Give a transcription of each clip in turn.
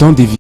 temps des vies.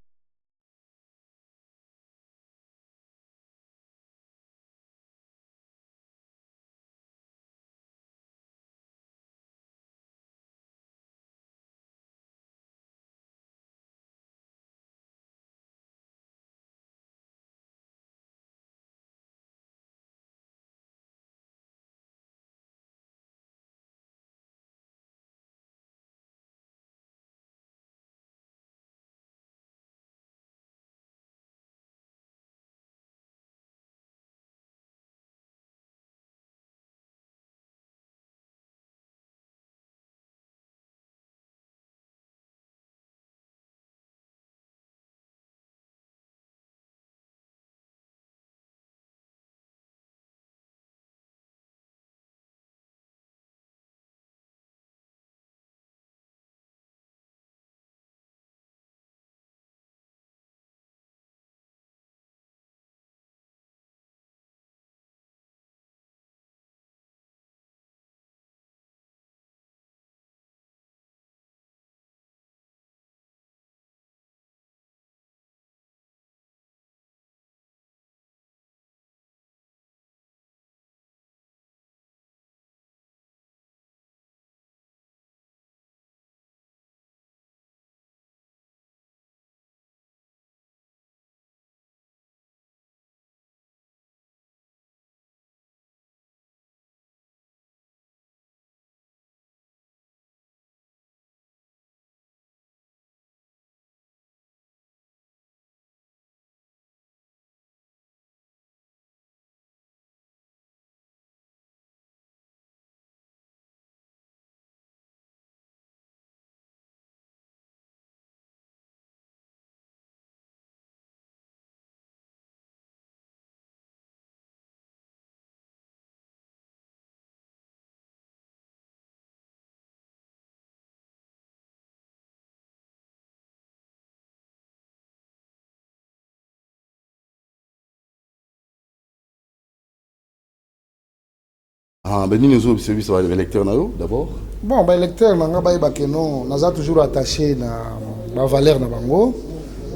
Ah, ben nous sommes service à l'électeur d'abord. Bon, bah électeur, non, nous sommes toujours attachés à la valeur de bango.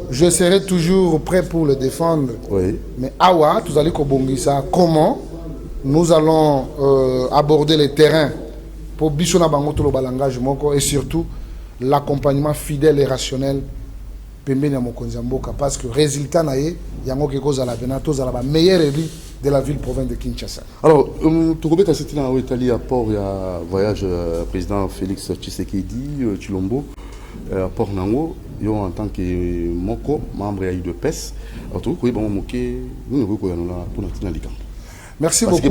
Je serai toujours prêt pour le défendre. Oui. Mais awa, vous allez ça. Comment nous allons aborder les terrains pour Bissona bango tout le balangage et surtout l'accompagnement fidèle et rationnel parce que résultat naé yango ke cause à la benato à la meilleure élu de la ville province de Kinshasa. Alors, tu remets à cette en Italie à port il y a voyage président Félix Tshisekedi Chilombo à port Nango yo en tant que moko membre de PES. Alors tu vois bon moké nous ne ko yanula tout na likambo. Merci beaucoup.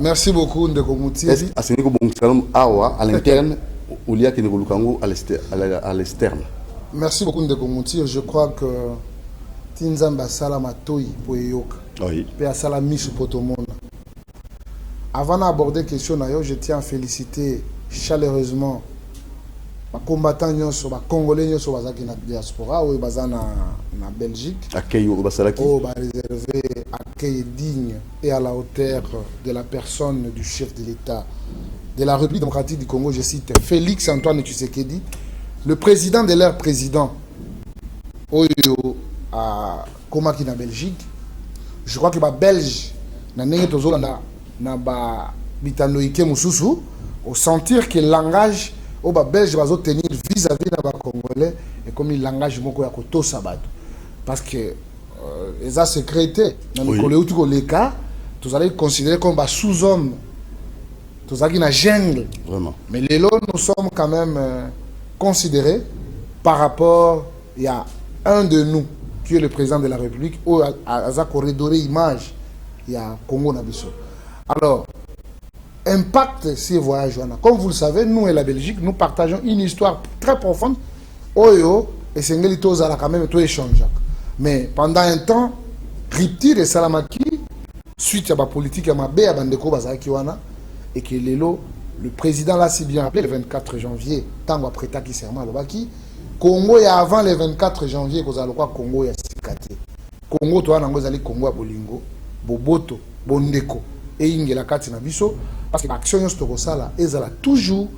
Merci beaucoup Ndeko Mouti. Est-ce que c'est bon salon awa à l'interne au lieu que ne lukango à l'externe. Merci beaucoup Ndeko Mouti. Je crois que Tinzamba Salama Toy pour Yoka. Oui. Et à Salami Supotomona. Avant d'aborder la question, je tiens à féliciter chaleureusement les combattants, les Congolais, les diaspora, les en Belgique. Accueil au Basalaki. Réservé, accueil digne et à la hauteur de la personne du chef de l'État de la République démocratique du Congo, je cite Félix Antoine Tshisekedi, le président de leur président, Oyo à Komaki en Belgique. Je crois que les Belges, au sentir que le langage au Belge va tenir vis-à-vis des Congolais et comme le langage de Sabat. Parce que les a sécrété dans les cas, vous allez considérer comme un sous-homme, vous allez une jungle. Vraiment. Mais les lots, nous sommes quand même considérés par rapport, il y a un de nous qui est le président de la République, où a corridoré image, il y a Congo Nabiso. Alors, impact ces voyages. Comme vous le savez, nous et la Belgique, nous partageons une histoire très profonde. Oyo et Sengelito Zala quand même tout échange. Mais pendant un temps, rupture et Salamaki, suite à la politique à Mabé, à Bandeko Bazakiwana, et que le président l'a si bien appelé le 24 janvier, tant après Taki Serma Lobaki, Congo est avant le 24 janvier, que Congo est Sikate. Congo, toi, Nangozali Congo à Bolingo, Boboto, Bondeko, et Ingela Kati Nabiso, parce que l'action est toujours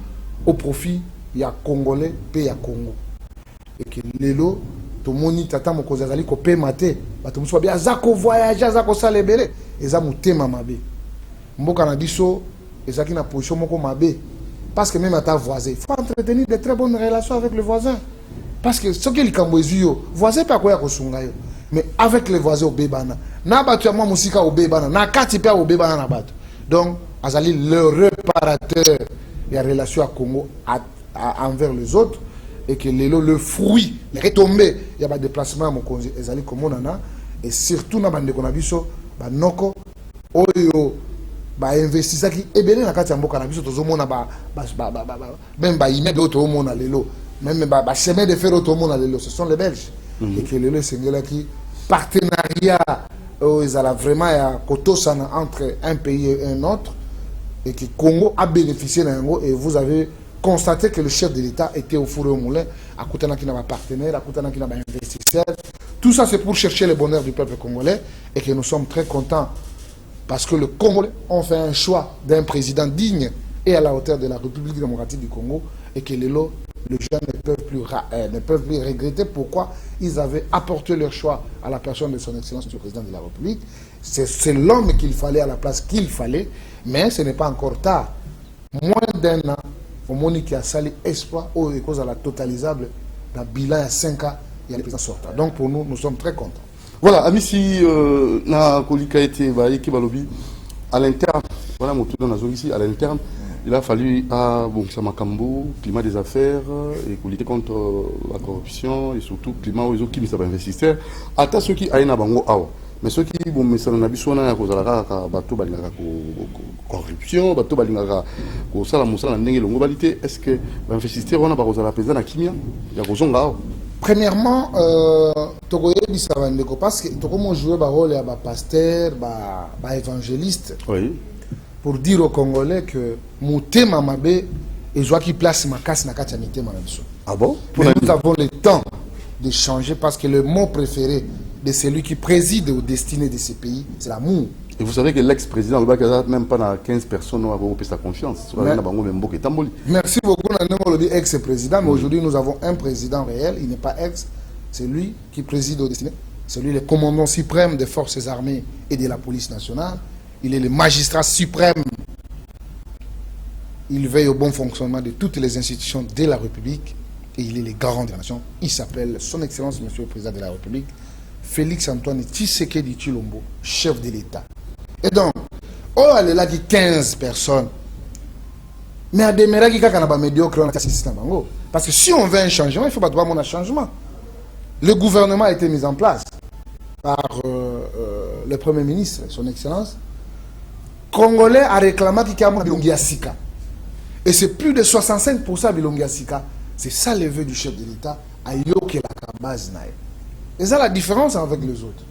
au profit, il y a Congolais, et il y a Congo. Et que l'élo, tomoni tata mokonzi azali kopema te bato mosusu babi aza kovoyage aza kosala ebele eza motema mabe mboka na biso ezalaki na position moko mabe parce que même ata voisin il faut entretenir de très bonnes relations avec le voisin parce que soki likambo ezwi yo voisin mpe akoya kosunga yo mais avec les voisins obebana na bato ya mwa mosika obebana na kati mpe obebana na bato donc azali le réparateur ya relation ya Congo envers les autres et que le fruit les retombées il y a ba déplacement mon konzi ezali komonana et surtout na bande ko na biso ba noko oyo ba investissaki ebele na kati ya mboka na biso tozomona même ba immeuble automona lelo même ba chemin de fer automona lelo ce sont les Belges et que lelo sengelaki partenariat ezala vraiment ya kotosana entre un pays et un autre et que Congo a bénéficié d'un et vous avez constaté que le chef de l'État était au four et au moulin, à Koutana qui n'a pas partenaire, à Koutana qui n'a pas investisseur. Tout ça, c'est pour chercher le bonheur du peuple congolais et que nous sommes très contents parce que le Congolais ont fait un choix d'un président digne et à la hauteur de la République démocratique du Congo et que les gens ne peuvent plus regretter pourquoi ils avaient apporté leur choix à la personne de son Excellence du président de la République. C'est l'homme qu'il fallait à la place qu'il fallait, mais ce n'est pas encore tard. Moins d'un an, au monde qui a sali espoir aux causes à la totalisable, dans le bilan à 5 ans, il y a les présidents sortants. Donc pour nous, nous sommes très contents. Voilà, Amici, na kolika été balobi à l'interne, voilà mon tour dans ici à l'interne. Il a fallu bon, ça makambo, climat des affaires et pour lutter contre la corruption et surtout climat aux qui ne savent investisseurs. Ata ceux qui aïna bango awa. Mais ceux qui bon mais ça n'a biso na ko zalaka ka bato balingaka corruption, bato balingaka ko sala musala ndenge longo balité. Est-ce que investisseurs on a pas ko zala pesa na kimia ya ko zonga awa? Premièrement, tokoye bisavandeko parce que tokomo jouer ba rôle ya ba pasteur, ba évangéliste. Oui. Pour dire aux Congolais que Moutema Mabé et joie qui place ma casse na katia mitema na biso. Ah bon? Nous avons le temps de changer parce que le mot préféré de celui qui préside aux destinées de ces pays, c'est l'amour. Et vous savez que l'ex-président Lubaka même pas dans 15 personnes n'ont pas sa confiance. Merci beaucoup, ex-président, mais aujourd'hui nous avons un président réel, il n'est pas ex, c'est lui qui préside aux destinées, c'est lui le commandant suprême des forces armées et de la police nationale. Il est le magistrat suprême. Il veille au bon fonctionnement de toutes les institutions de la République et il est le garant de la nation. Il s'appelle Son Excellence, Monsieur le Président de la République, Félix Antoine Tshisekedi Tshilombo, chef de l'État. Et donc, elle est là qui 15 personnes. Mais à demeure qui est médiocre, parce que si on veut un changement, il faut pas voir un changement. Le gouvernement a été mis en place par le Premier ministre, Son Excellence. Congolais a réclamé qu'il y a un Bilongi Sika. Et c'est plus de 65% de Bilongi Sika. C'est ça le vœu du chef de l'État. À Yoke la base. Et ça la différence avec les autres.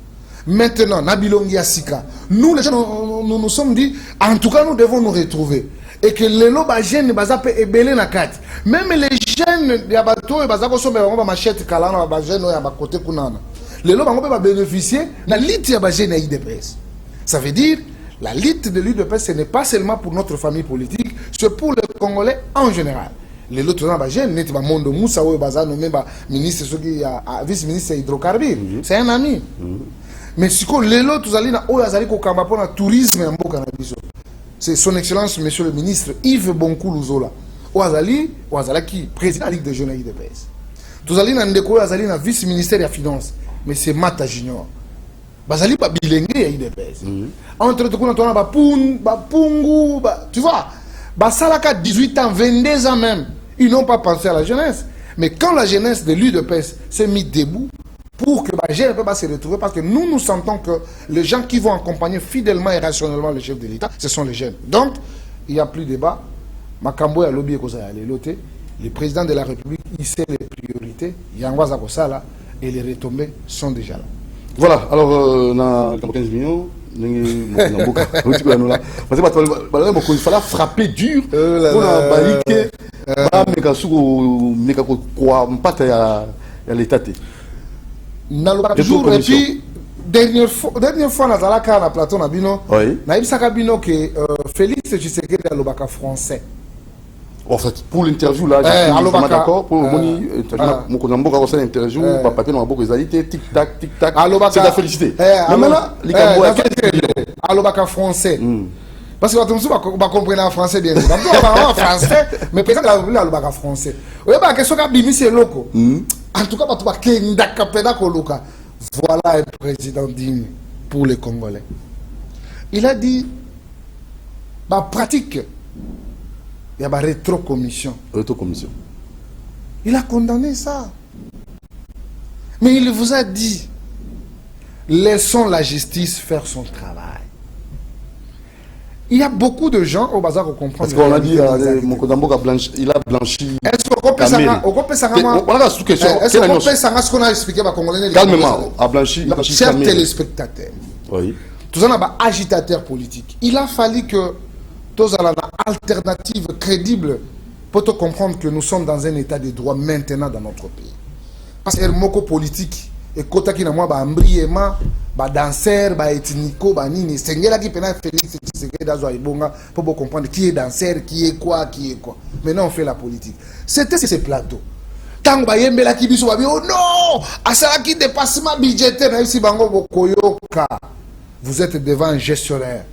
Maintenant, Nabilongi Sika, nous les gens nous sommes dit, en tout cas nous devons nous retrouver. Et que les loba jeunes bazape ebele na kati. Même les jeunes ya bato bazako sombe ba machette kalana ba jeunes ya ba côté kunana. Les loba ngombe ba bénéficier na lit ya ba jeunes IDPS. Ça veut dire la lutte de l'UDPS, ce n'est pas seulement pour notre famille politique, c'est pour les Congolais en général. Les autres jeunes, n'est pas Mondo Moussa ou Bazano, même ministre, vice-ministre hydrocarbures. C'est un ami. Mais si les autres, vous tourisme en Bokanabiso. C'est son excellence, monsieur le ministre Yves Bonkou Luzola. Ouazali qui président de la Ligue des jeunes IDPS. Vous allez dans le vice-ministère de la Finance, mais c'est Mata Junior. Bazali ba bilenge ya IDPS. Entre tout on a ba pungu, tu vois, basalaka 18 ans, 22 ans même, ils n'ont pas pensé à la jeunesse. Mais quand la jeunesse de l'UDPS s'est mise debout pour que les jeunes ne peuvent pas se retrouver, parce que nous sentons que les gens qui vont accompagner fidèlement et rationnellement le chef de l'État, ce sont les jeunes. Donc, il n'y a plus de débat. Makambo ya lobby le président de la République, il sait les priorités, Yangwaza Kosala, et les retombées sont déjà là. Voilà, alors, on a 15 millions. Il fallait frapper dur pour l'état. Toujours, et puis, dernière fois, on a un plateau, on a dit que Félix Tshisekedi est français. En fait, pour l'interview, là, je suis vraiment d'accord. Pour mon Konambo, quand on fait l'interview, papier dans la boucle, tic-tac, tic-tac. C'est la félicité. Mais maintenant, les Camerounais, Alobaka français. Parce que quand on va comprendre en français bien. En français, mais président de la République, Alobaka français. Oui, bah, qu'est-ce que Bimi, c'est loco. En tout cas, voilà un président digne pour les Congolais. Il a dit, bah, pratique. Il y a une rétrocommission. Il a condamné ça. Mais il vous a dit, laissons la justice faire son travail. Il y a beaucoup de gens au bazar qui comprennent. Parce qu'on a dit, mon Kodambo il a blanchi. Est-ce qu'on peut savoir ce qu'on a expliqué à Congolais? Calmement, a blanchi. Chers téléspectateurs, oui. Tous en a agitateur politique. Il a fallu que tous en alternative crédible pour te comprendre que nous sommes dans un état de droit maintenant dans notre pays. Parce que le moko politique et kota qui na moi ba ambriema ba danseur ba ethnico ba nini sengela qui pena Félix Tshisekedi dazo ibonga pour comprendre qui est danseur, qui est quoi. Maintenant on fait la politique. C'était ces plateaux. Tant ba yembela ki biso ba bi oh non, asala qui dépassement budgétaire na ici bango bokoyoka. Vous êtes devant un gestionnaire.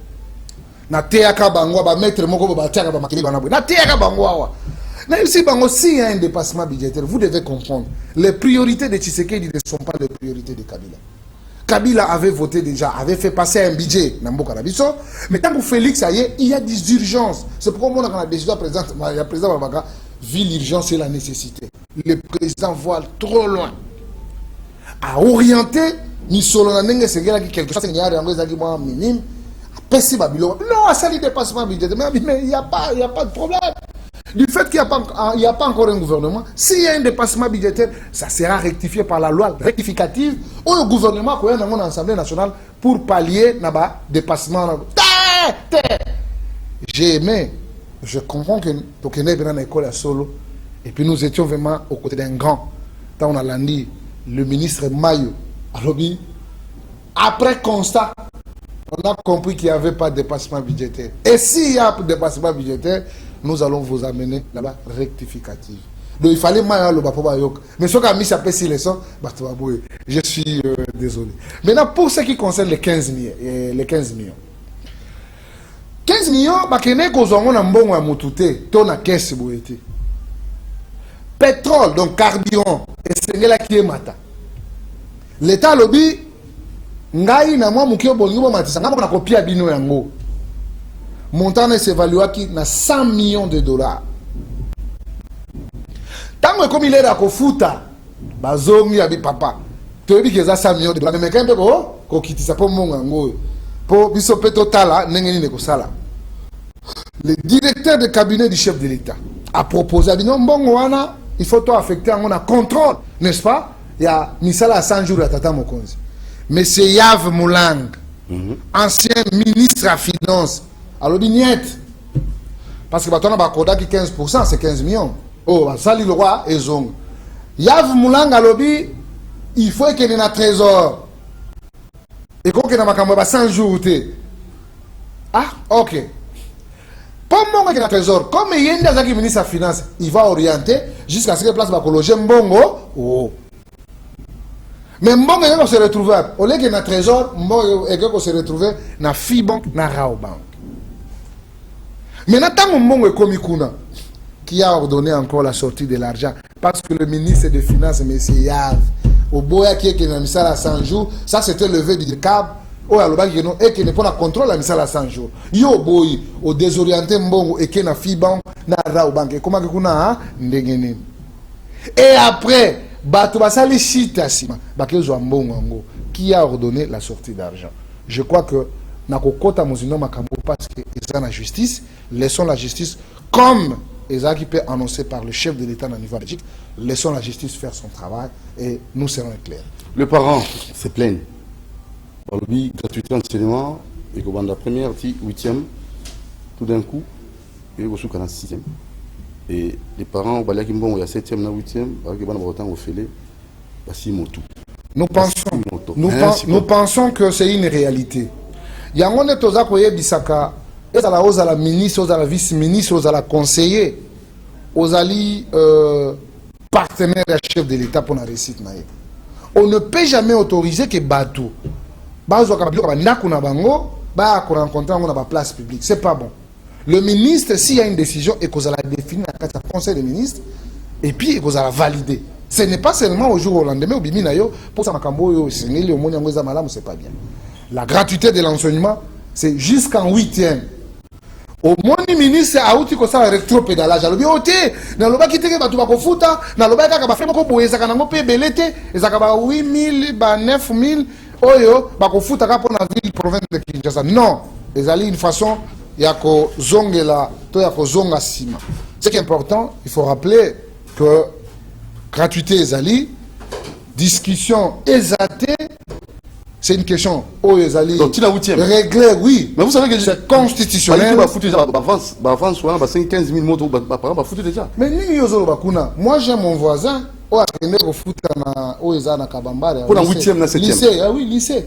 Na teaka bango ba maître moko ba tiaka ba makili bana bo. Na teaka bango wa. Mais si s'il y a un dépassement budgétaire, vous devez comprendre, les priorités de Tshisekedi ne sont pas les priorités de Kabila. Kabila avait voté déjà, avait fait passer un budget, mais tant que Félix, il y a des urgences. C'est pourquoi on a décidé à le président Babaka, vu l'urgence et la nécessité. Le président voit trop loin. À orienter, ni solo na nenge segela qui quelque chose qui est minime. Non, ça les dépassement budgétaire, mais il n'y a pas de problème. Du fait qu'il n'y a pas encore un gouvernement, s'il y a un dépassement budgétaire, ça sera rectifié par la loi rectificative ou le gouvernement qui est dans l'Assemblée nationale pour pallier le dépassement. J'ai aimé, je comprends que nous sommes dans l'école à Solo et puis nous étions vraiment aux côtés d'un grand. Quand on a lundi, le ministre Mayo, après constat, on a compris qu'il n'y avait pas de dépassement budgétaire. Et s'il y a un dépassement budgétaire, nous allons vous amener là-bas rectificative. Donc il fallait le Bapobayok. Mais ce qui a mis sa PC leçon, je suis désolé. Maintenant, pour ce qui concerne les 15 millions. 15 millions, on a un bon à Moutouté, ton à caisse boété. Pétrole, donc carburant, et c'est là qui est mata. L'État lobby, ngai na moi mukio bongo matisa, na copie à bino yango. Montant s'évalue à 100 millions de dollars. Tant que comme il est à Kofuta, Bazomi abi papa, tu as dit que ça 100 millions de dollars. Mais quand même, ko kiti ça pour mon pour bisope total, n'engeni ne kosala. Le directeur de cabinet du chef de l'État a proposé à Bino Mbongoana, il faut toi affecter un contrôle, n'est-ce pas? Il y a Misala à 100 jours à Tata Mokonzi. Monsieur Yav Moulang, ancien ministre à Finance. Alors, bignette. Parce que maintenant, on a 15%, c'est 15 millions. Oh, ça, le roi et Zong. Yav Moulang à lobby, il faut qu'il y ait un trésor. Et qu'on ait un 100 jours. Ah, ok. Pour moi, il y a un trésor. Comme il y a un ministre de la Finance, il va orienter jusqu'à ce que place va loger Mbongo. Oh. Mais Mbongo, il va se retrouver. Au lieu qu'il y ait un trésor, Mbongo, il va se retrouver dans Fibank, dans Raobank. Maintenant, tant que Mbongo est comme Ikuna, qui a ordonné encore la sortie de l'argent, parce que le ministre des Finances, M. Yav, au Boya qui est mis ça à 100 jours, ça c'était levé du câble, et qui n'est pas le contrôle de ça à 100 jours. Yo boy, au désorienté Mbongo, et qui n'a Fibank, n'a Raobank, et comment Ikuna, Ndengene. Et après, Batubasali Chitasima, qui a ordonné la sortie d'argent. Je crois que Nakokota Mozino Makambo, parce que c'est la justice, laissons la justice comme Ezaki peut annoncer par le chef de l'État au niveau belgique, laissons la justice faire son travail et nous serons clairs. Les parents se plaignent. Par le gratuité d'enseignement, et que la première, 8e, tout d'un coup, et au sous 6e. Et les parents, il y a 7e, 8e, nous pensons que c'est une réalité. Il y a un bisaka, la ministre, la vice-ministre, la conseiller, aux alliés partenaires et chefs de l'État pour la réussite. On ne peut jamais autoriser que Batou, rencontrer dans la place publique. C'est pas bon. Le ministre, s'il y a une décision et qu'on a définie dans le Conseil des ministres, et puis qu'on a validé. Ce n'est pas seulement au jour au lendemain, au Bimina, pour ça, c'est pas bien. La gratuité de l'enseignement, c'est jusqu'en 8e. Au moins, le ministre a outil comme ça, un rétropédalage. Il a dit, ok, dans le bas qui était, tu vas faire fouta, dans le bas qui a fait beaucoup pour les académies, belleté, les académies 8 000, 9 000, oyo, bah, qu'on fout pour la ville, province de Kinshasa. Non, les alliés, une façon, il y a que zongela, il y a que zonga sima. Ce qui est important, il faut rappeler que gratuité les alliés, discussion exaltée, c'est une question. Oh, les alliés. Donc, tu l'as 8e. Réglé, oui. Mais vous savez que c'est constitutionnel. France, on a 15 000 mots, on va foutre déjà. Mais moi, j'ai mon voisin. Oh, na Kabambare. Pour la 8e, la 7e. Lycée, ah oui, lycée.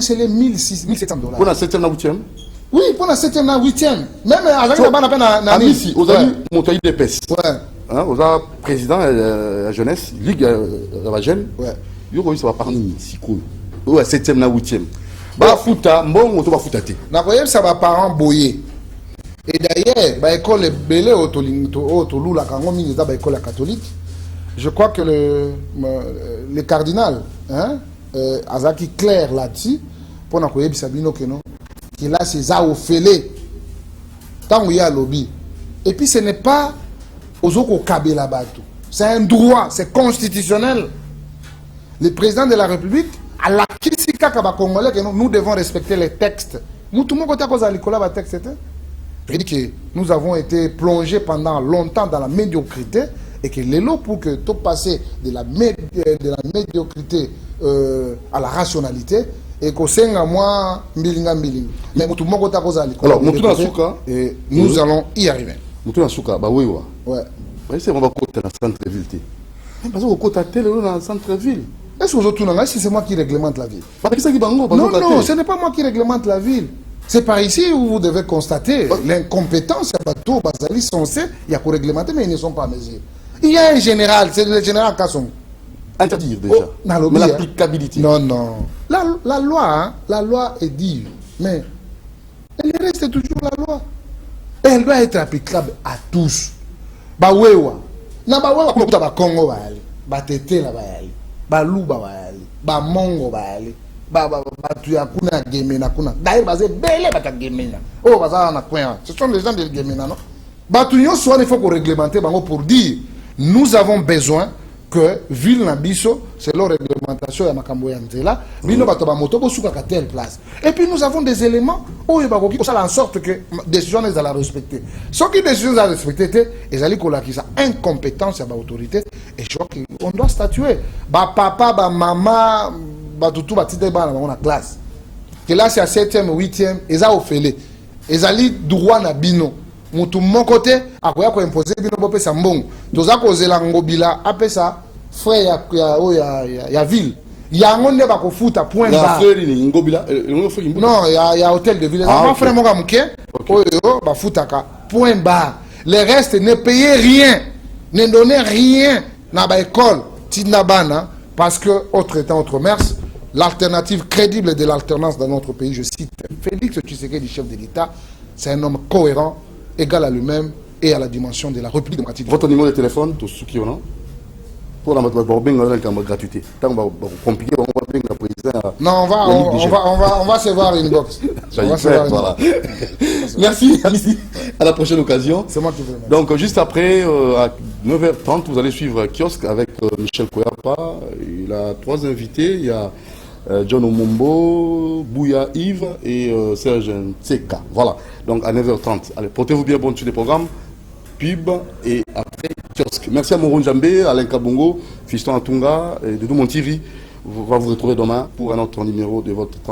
C'est les 1700 $. Pour la 7e, la 8e. Oui, pour la 7e, la 8e. Même avec la ici, aux amis, montagne des pèses. Ouais. Aux président de la jeunesse, Ligue la jeune. Ouais. Il y a ça va parler ici. Ou à 7e, la 8e. Bah, fouta, bon, on va fouta. Ça va parents boyer. Et d'ailleurs, l'école est belle au Toulouse, la Kangomi, l'école catholique. Je crois que le cardinal, Azaki clair là-dessus, pour nous dire qu'il a ses aophélés. Tant qu'il y a lobby. Et puis ce n'est pas aux autres Kabila Batou. C'est un droit, c'est constitutionnel. Le président de la République, à la Kisika Congolais, nous devons respecter les textes. Nous, tout le monde a l'école texte. Je dis que nous avons été plongés pendant longtemps dans la médiocrité et que les lots pour que tout passer de la médiocrité à la rationalité et qu'au sein à moi, mbilinga. Mais tout le monde a l'école. Alors, et nous allons y arriver. Oui. Ouais. C'est on va côté dans le centre-ville. Parce qu'on côté dans le centre-ville. Est-ce que c'est moi qui réglemente la ville? Non, ce n'est pas moi qui réglemente la ville. C'est par ici où vous devez constater l'incompétence. Il y a qu'à réglementer, mais ils ne sont pas mesures. Il y a un général, c'est le général Kasson. Interdire déjà. Mais l'applicabilité. Non. La loi est dit, mais elle reste toujours la loi. Elle doit être applicable à tous. Bawewa. Na bawewa pour ba Congo baali. Ba tete la baali. Ba luba baali. Ba mongo baali. Ba tuya kuna gemena kuna. D'ailleurs basé belé ba gemena. Oh baza na coin. Ce sont les gens de gemena non. Ba tuyo soit il faut qu'on réglementer bango pour dire nous avons besoin que ville Nabiso, c'est leur réglementation à Makambo Yantela, vino batoba moto bosuka ka telle place. Et puis nous avons des éléments où il va en sorte que décision les la respecter. Ce qui décision à respecter, ils allaient qui ça incompétence à l'autorité et je crois qu'on doit statuer. Ba papa, ba maman, ba tutu ba tite ba na classe. Que là c'est à 7e, 8e, ils ont fait ils allaient droit na bino. Mutu mon côté akoya ko imposer bino bope sa mbongo toza ko zela ngobila apesa frère ya ville yango nde ba ko futa point bas ngobila non ya hôtel de ville mon frère mo kamuke oyo ba futaka point bas le reste ne payez rien ne donnez rien na ba école tinabana parce que autre temps autre mers l'alternative crédible de l'alternance dans notre pays, je cite Félix Tshisekedi, chef de l'État, c'est un homme cohérent, égal à lui-même et à la dimension de la République démocratique. Votre numéro de téléphone, tout ce qui est là, pour la gratuité. Tant compliqué, on va bien la président. Non, on va se voir une box. Voilà. Merci, à la prochaine occasion. C'est moi qui vous remercie. Donc, juste après, à 9h30, vous allez suivre Kiosque avec Michel Koyapa. Il a 3 invités. Il y a John Omombo, Bouya Yves et Serge Tseka. Voilà. Donc, à 9h30. Allez, portez-vous bien bon sur les programmes. Pub et après Kiosque. Merci à Moron Djambé, Alain Kabongo, Fiston Atunga et Doudou Montivi. On va vous retrouver demain pour un autre numéro de votre